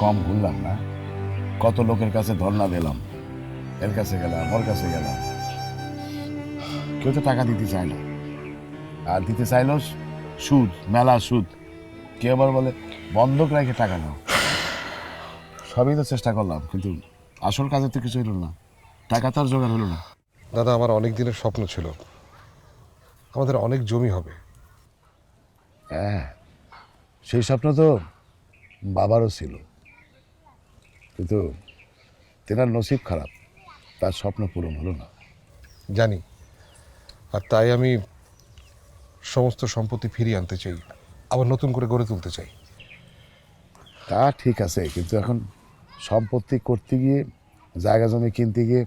কম ঘুরলাম না? কত লোকের কাছে ধর্ণা দিলাম, এর কাছে গেলাম, ওর কাছে গেলাম, কেউ তো টাকা দিতে চায় না। আর দিতে চাইলেও সুদ, মেলা সুদ। কেউ আবার বলে বন্ধক রেখে টাকা নাও। সবই তো চেষ্টা করলাম, কিন্তু আসল কাজে তো কিছু হলো না, টাকা তো আর জোগাড় হলো না। দাদা, আমার অনেক দিনের স্বপ্ন ছিল আমাদের অনেক জমি হবে। হ্যাঁ, সেই স্বপ্ন তো বাবারও ছিল, কিন্তু তেনার নসিব খারাপ, তার স্বপ্ন পূরণ হলো না। জানি, আর তাই আমি সমস্ত সম্পত্তি ফিরিয়ে আনতে চাই, আবার নতুন করে গড়ে তুলতে চাই। তা ঠিক আছে, কিন্তু এখন সম্পত্তি করতে গিয়ে, জায়গা জমি কিনতে গিয়ে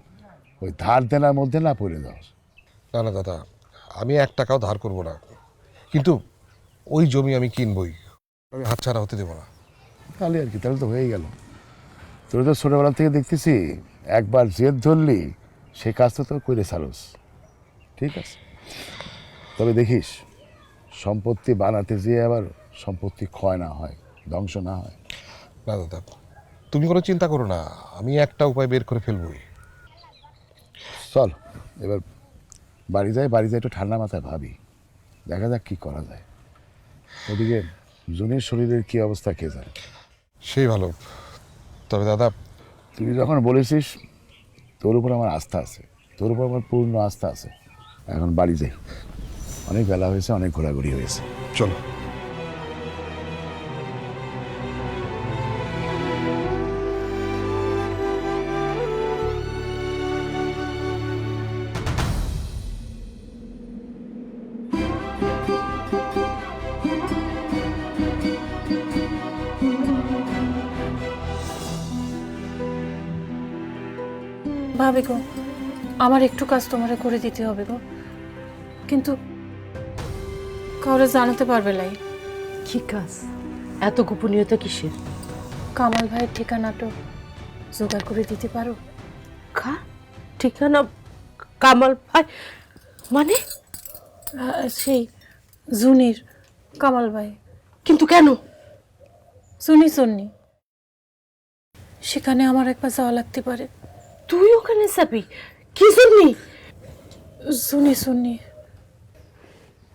ওই ধার দেনার মধ্যে না পড়ে যাও। না না দাদা, আমি 1 টাকাও ধার করব না, কিন্তু ওই জমি আমি কিনবই, আমি হাতছাড়া হতে দেবো না। তাহলে আর কি, তাহলে তো হয়েই গেল। তোর তো ছোটবেলা থেকে দেখতেছি, একবার জেদ ধরলি সে কাজ তো তোর করে ছাড়স। ঠিক আছে, তবে দেখিস সম্পত্তি বানাতে যেয়ে আবার সম্পত্তি ক্ষয় না হয়, ধ্বংস না হয়। না দাদা, তুমি কোনো চিন্তা করো না, আমি একটা উপায় বের করে ফেলবই। চল এবার বাড়ি যাই, বাড়ি যাই একটু ঠান্ডা মাথায় ভাবি, দেখা যাক কি করা যায়। ওদিকে জুনির শরীরের কি অবস্থা কে জানে। সেই ভালো। তবে দাদা, তুই যখন বলেছিস, তোর উপর আমার আস্থা আছে, তোর উপর আমার পূর্ণ আস্থা আছে। এখন বাড়ি যাই, অনেক বেলা হয়েছে, অনেক ঘোরাঘুরি হয়েছে। চলো। ভাবি গো, আমার একটু কাজ তোমারে করে দিতে হবে গো, কিন্তু কাউরে জানাতে পারবে লাই। কি কাজ? এত গোপনীয়তা কিসের? কামাল ভাইয়ের ঠিকানাটা জোগাড় করে দিতে পারো? ঠিকানা? কামাল ভাই মানে? সেই জুনির কামাল ভাই। কিন্তু কেন? জুনি সন্নি, সেখানে আমার একবার যাওয়া লাগতে পারে। তুই ওখানে যাবি? কি জন্যি? জুনি সন্নি।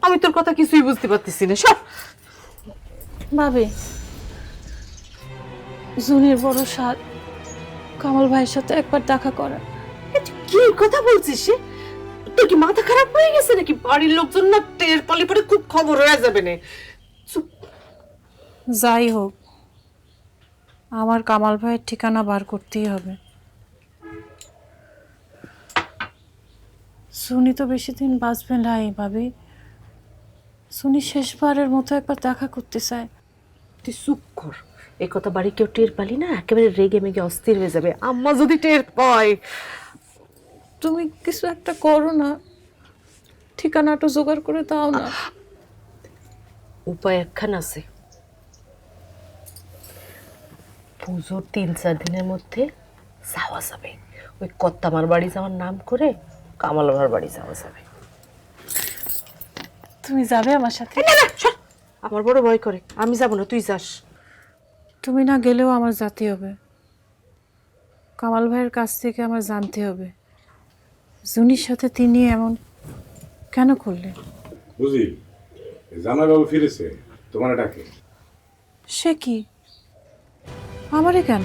আমি তোর কথা কিছুই বুঝতে পারতেছি না, সব। ভাবি, জুনির বড় সাদ কামাল ভাইয়ের সাথে একবার দেখা করা। কি কথা বলছিস? তোর কি মাথা খারাপ হয়ে গেছে নাকি? বাড়ির লোকজন না টের পালি পরে খুব খবর হয়ে যাবে না। যাই হোক, আমার কামাল ভাইয়ের ঠিকানা বার করতেই হবে। সুনি তো বেশি দিন বাঁচবে নাই ভাবি। সুনি শেষবারের মতো একবার দেখা করতে চায়। তুই চুপ কর। এই কথা বাড়ি কেউ টের পালি না, একেবারে রেগে মেগে অস্থির হয়ে যাবে। আম্মা যদি টের পায়। তুমি কিছু একটা করো না, ঠিকানাটা জোগাড় করে দাও না। উপায় একখান আছে। পুজোর 3-4 দিনের মধ্যে যাওয়া যাবে। ওই কত্তামার বাড়ি যাওয়ার নাম করে কামাল ভার বাড়ি যাওয়া যাবে। তুমি যাবে আমার সাথে? না না, সর। আমার বড় ভয় করে, আমি যাব না, তুই যাস। তুমি না গেলেও আমার যেতে হবে। কামাল ভাইয়ের কাছ থেকে আমার জানতে হবে জুনির সাথে তিনি এমন কেন করলেন। বুঝি, জামাইবাবু ফিরেছে, তোমার ডাকে। সে কি? আমারে কেন?